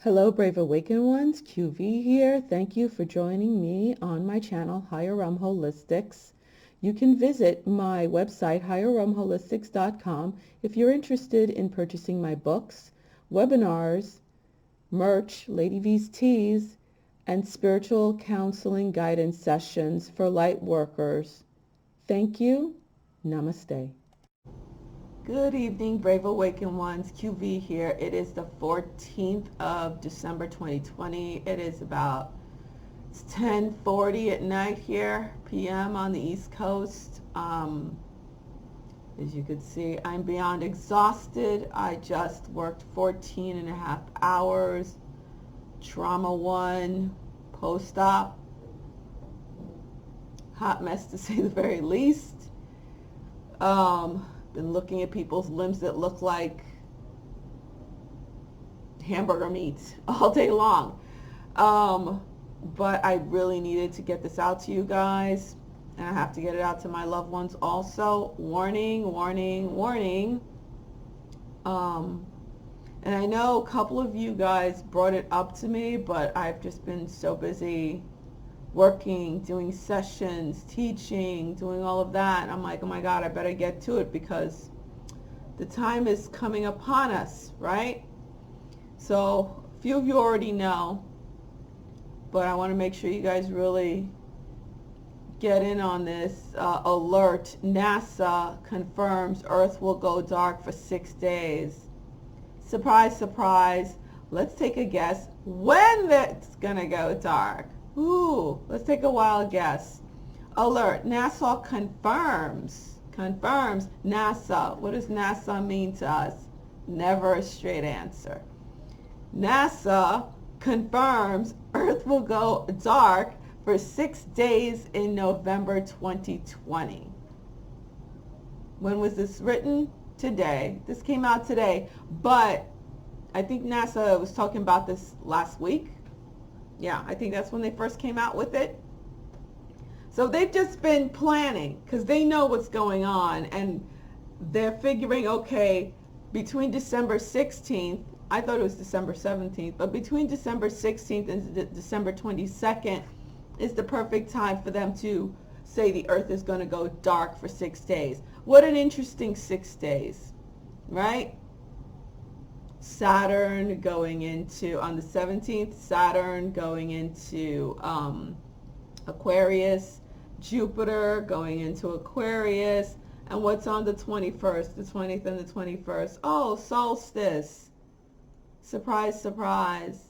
Hello, Brave Awakened Ones. QV here. Thank you for joining me on my channel, Higher Realm Holistics. You can visit my website, higherrealmholistics.com, if you're interested in purchasing my books, webinars, merch, Lady V's teas, and spiritual counseling guidance sessions for light workers. Thank you. Namaste. Good evening, Brave Awakened Ones. QV here. It is the 14th of December 2020. It is about 10:40 at night here, p.m. on the East Coast. As you can see, I'm beyond exhausted. I just worked 14 and a half hours. Trauma 1, post-op. Hot mess to say the very least. Been looking at people's limbs that look like hamburger meat all day long. But I really needed to get this out to you guys, and I have to get it out to my loved ones also. Warning, warning, warning. And I know a couple of you guys brought it up to me, but I've just been so busy working, doing sessions, teaching, doing all of that. I'm like, oh my God, I better get to it because the time is coming upon us, right? So a few of you already know, but I want to make sure you guys really get in on this. Alert, NASA confirms Earth will go dark for 6 days. Surprise, surprise. Let's take a guess when that's going to go dark. Ooh, let's take a wild guess. Alert, NASA confirms. NASA. What does NASA mean to us? Never a straight answer. NASA confirms Earth will go dark for 6 days in November 2020. When was this written? Today. This came out today, but I think NASA was talking about this last week. Yeah, I think that's when they first came out with it. So they've just been planning because they know what's going on, and they're figuring, okay, between December 16th, I thought it was December 17th, but between December 16th and December 22nd is the perfect time for them to say the Earth is going to go dark for 6 days. What an interesting 6 days, right? Saturn going into, on the 17th, Saturn going into Aquarius, Jupiter going into Aquarius, and what's on the 21st, the 20th and the 21st? Oh, solstice. Surprise, surprise.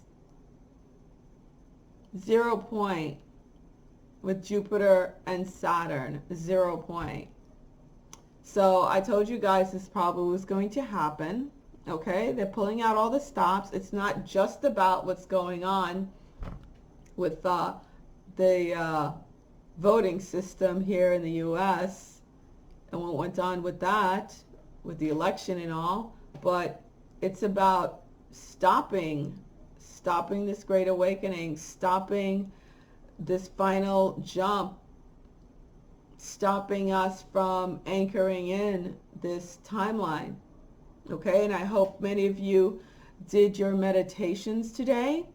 0 point with Jupiter and Saturn, 0 point. So I told you guys this probably was going to happen. Okay, they're pulling out all the stops. It's not just about what's going on with the voting system here in the U.S. and what went on with that, with the election and all, but it's about stopping this great awakening, stopping this final jump, stopping us from anchoring in this timeline. Okay, and I hope many of you did your meditations today.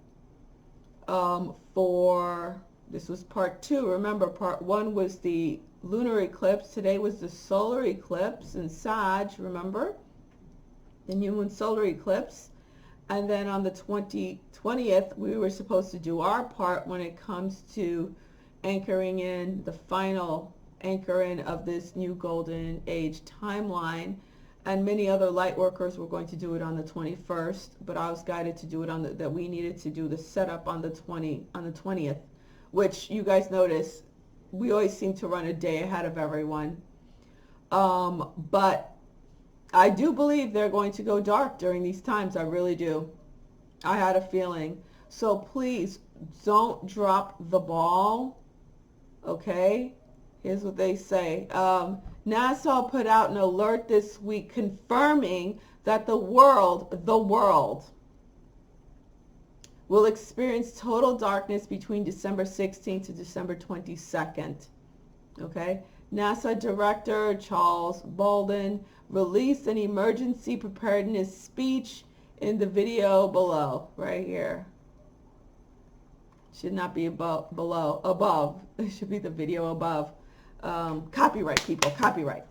This was part 2. Remember, part 1 was the lunar eclipse. Today was the solar eclipse in Sag, remember? The new moon solar eclipse. And then on the 20th, we were supposed to do our part when it comes to anchoring in the final anchor in of this new golden age timeline. And many other light workers were going to do it on the 21st, but I was guided to do it that we needed to do the setup on the 20th, which you guys notice we always seem to run a day ahead of everyone. But I do believe they're going to go dark during these times. I really do. I had a feeling. So please don't drop the ball. Okay? Here's what they say. NASA put out an alert this week confirming that the world will experience total darkness between December 16th to December 22nd. Okay? NASA Director Charles Bolden released an emergency preparedness speech in the video below, right here. Should not be above, below, above. It should be the video above. Copyright, people, copyright.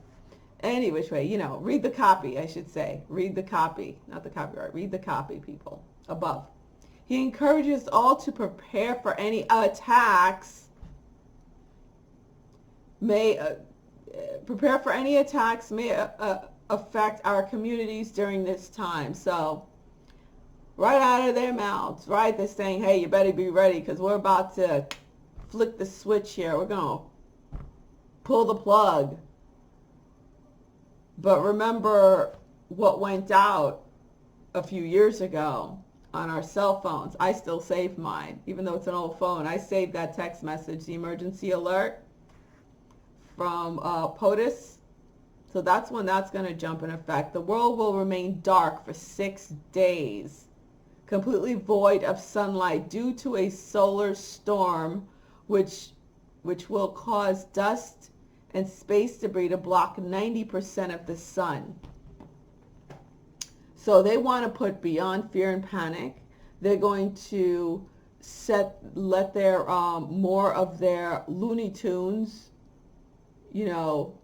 Any which way, you know, read the copy, I should say. Read the copy, not the copyright. Read the copy, people, above. He encourages all to prepare for any attacks. Prepare for any attacks may affect our communities during this time. So, right out of their mouths, right? They're saying, hey, you better be ready because we're about to flick the switch here. We're going to pull the plug. But remember what went out a few years ago on our cell phones. I still save mine, even though it's an old phone. I saved that text message, the emergency alert from POTUS. So that's when that's going to jump in effect. The world will remain dark for 6 days, completely void of sunlight due to a solar storm, which will cause dust and space debris to block 90% of the sun. So they want to put beyond fear and panic. They're going to let their more of their Looney Tunes, you know,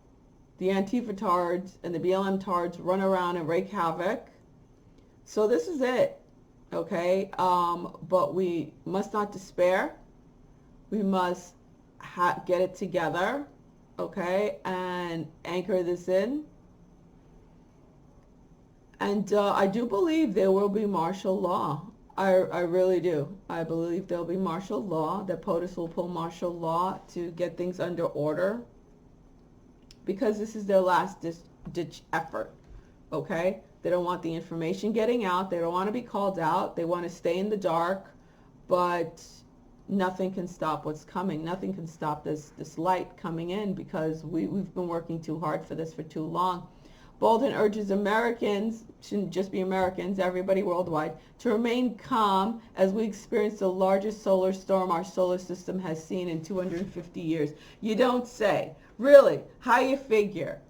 the Antifa-tards and the BLM-tards run around and wreak havoc. So this is it, okay? But we must not despair. We must get it together, okay, and anchor this in. And I do believe there will be martial law. I really do. I believe there'll be martial law, that POTUS will pull martial law to get things under order, because this is their last ditch effort, okay? They don't want the information getting out. They don't want to be called out. They want to stay in the dark, but nothing can stop what's coming. Nothing can stop this light coming in, because we've been working too hard for this for too long. Bolden urges Americans, shouldn't just be Americans, everybody worldwide, to remain calm as we experience the largest solar storm our solar system has seen in 250 years. You don't say. Really? How you figure?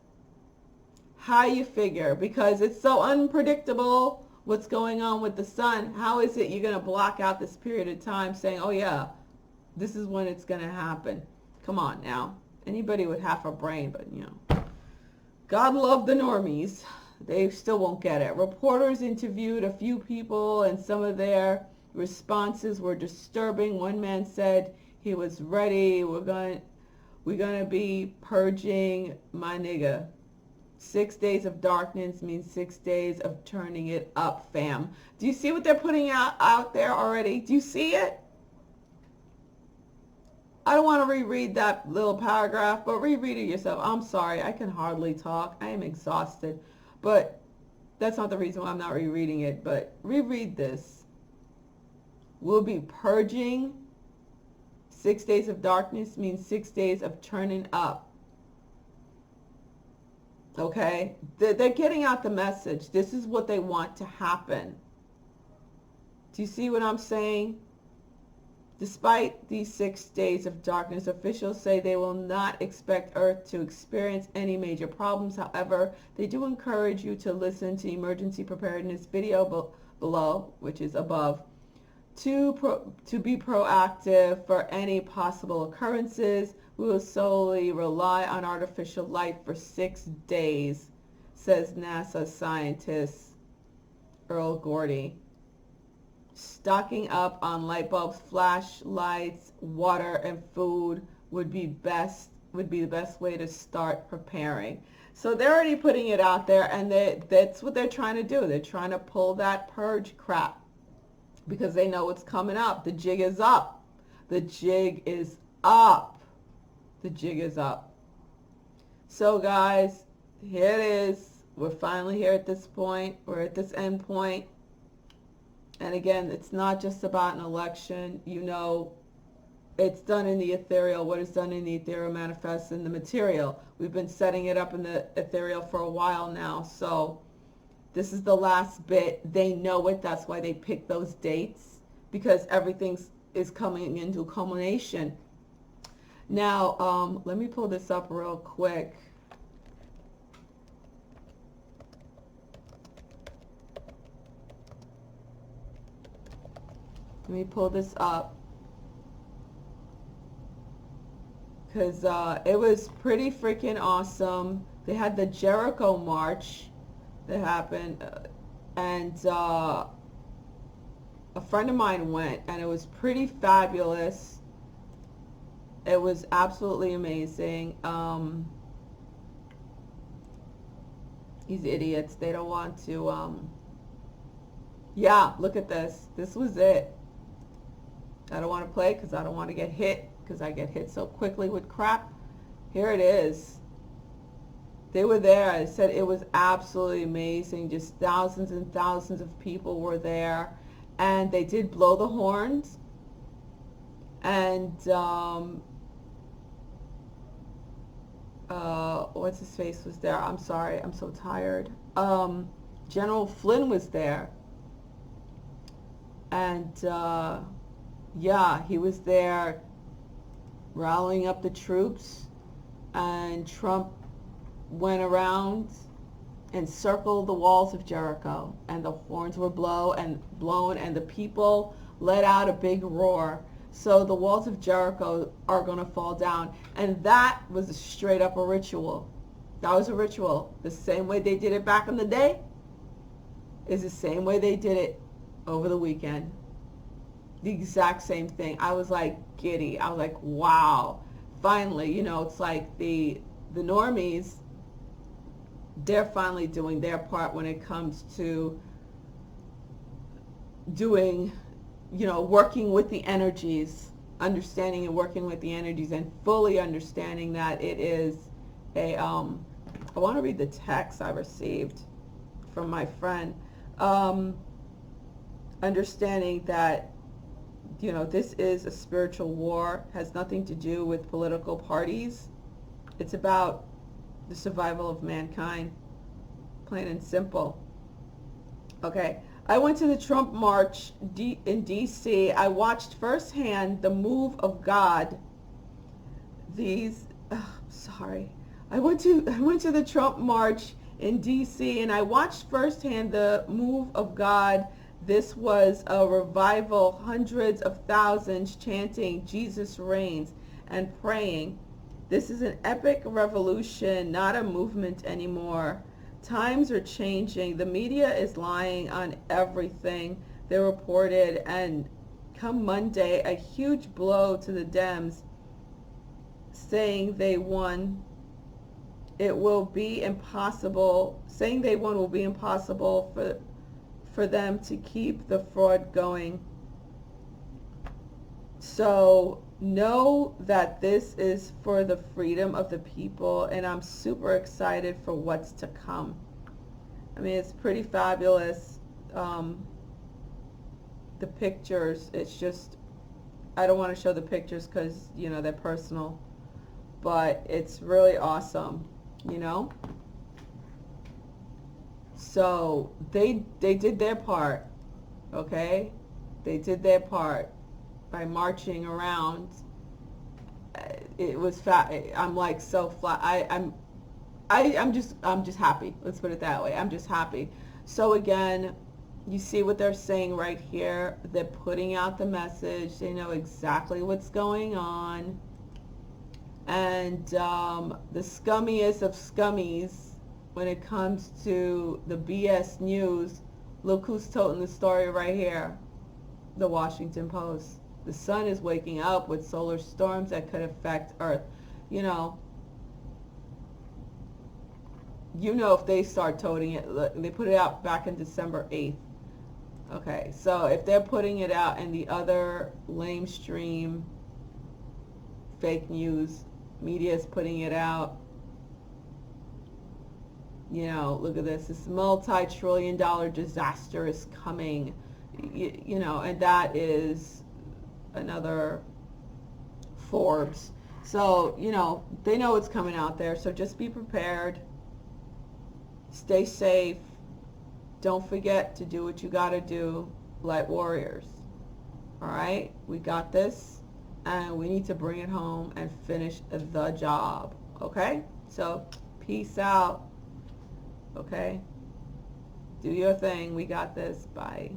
How you figure? Because it's so unpredictable what's going on with the sun. How is it you're going to block out this period of time saying, oh yeah, this is when it's going to happen? Come on now. Anybody with half a brain, but you know. God love the normies. They still won't get it. Reporters interviewed a few people, and some of their responses were disturbing. One man said he was ready. We're gonna be purging, my nigga. 6 days of darkness means 6 days of turning it up, fam. Do you see what they're putting out there already? Do you see it? I don't want to reread that little paragraph, but reread it yourself. I'm sorry, I can hardly talk. I am exhausted. But that's not the reason why I'm not rereading it, but reread this. We'll be purging. 6 days of darkness means 6 days of turning up. Okay? They're getting out the message. This is what they want to happen. Do you see what I'm saying? Despite these 6 days of darkness, officials say they will not expect Earth to experience any major problems. However, they do encourage you to listen to emergency preparedness video below, which is above, to be proactive for any possible occurrences. We will solely rely on artificial light for 6 days, says NASA scientist Earl Gordy. Stocking up on light bulbs, flashlights, water, and food would be the best way to start preparing. So they're already putting it out there, and that's what they're trying to do. They're trying to pull that purge crap because they know what's coming up. The jig is up. The jig is up. The jig is up. So guys, here it is. We're finally here at this point. We're at this end point. And again, it's not just about an election. You know, it's done in the ethereal. What is done in the ethereal manifests in the material. We've been setting it up in the ethereal for a while now. So this is the last bit. They know it. That's why they pick those dates, because everything is coming into culmination. Now, let me pull this up real quick. Let me pull this up, because it was pretty freaking awesome. They had the Jericho March that happened, and a friend of mine went, and it was pretty fabulous. It was absolutely amazing. These idiots, they don't want to, yeah, look at this. This was it. I don't want to play because I don't want to get hit, because I get hit so quickly with crap. Here it is. They were there. I said it was absolutely amazing. Just thousands and thousands of people were there. And they did blow the horns. And what's his face was there? I'm sorry. I'm so tired. General Flynn was there. And yeah, he was there rallying up the troops, and Trump went around and circled the walls of Jericho, and the horns were blown, and the people let out a big roar. So the walls of Jericho are going to fall down. And that was straight up a ritual. That was a ritual. The same way they did it back in the day is the same way they did it over the weekend. The exact same thing. I was like giddy. I was like, wow. Finally, you know, it's like the normies, they're finally doing their part when it comes to doing, you know, working with the energies, understanding and working with the energies, and fully understanding that it is a, I want to read the text I received from my friend, understanding that, you know, this is a spiritual war, has nothing to do with political parties. It's about the survival of mankind, plain and simple. Okay, I went to the Trump March in D.C. I watched firsthand the move of God. I went to the Trump March in D.C. and I watched firsthand the move of God. This was a revival, hundreds of thousands chanting Jesus reigns and praying. This is an epic revolution, not a movement anymore. Times are changing. The media is lying on everything they reported, and come Monday, a huge blow to the Dems, saying they won. It will be impossible. Saying they won will be impossible for them to keep the fraud going. So know that this is for the freedom of the people, and I'm super excited for what's to come. I mean, it's pretty fabulous. The pictures, it's just, I don't want to show the pictures because, you know, they're personal, but it's really awesome, you know. So they did their part, okay? They did their part by marching around. It was I'm like so flat. I'm just happy. Let's put it that way. I'm just happy. So again, you see what they're saying right here. They're putting out the message. They know exactly what's going on. And the scummiest of scummies, when it comes to the BS news, look who's toting the story right here. The Washington Post. The sun is waking up with solar storms that could affect Earth. You know if they start toting it, they put it out back in December 8th. Okay, so if they're putting it out and the other lamestream fake news media is putting it out, you know, look at this. This multi-trillion-dollar disaster is coming. You know, and that is another Forbes. So, you know, they know it's coming out there. So just be prepared. Stay safe. Don't forget to do what you got to do, light warriors. All right? We got this, and we need to bring it home and finish the job. Okay? So, peace out. Okay? Do your thing. We got this. Bye.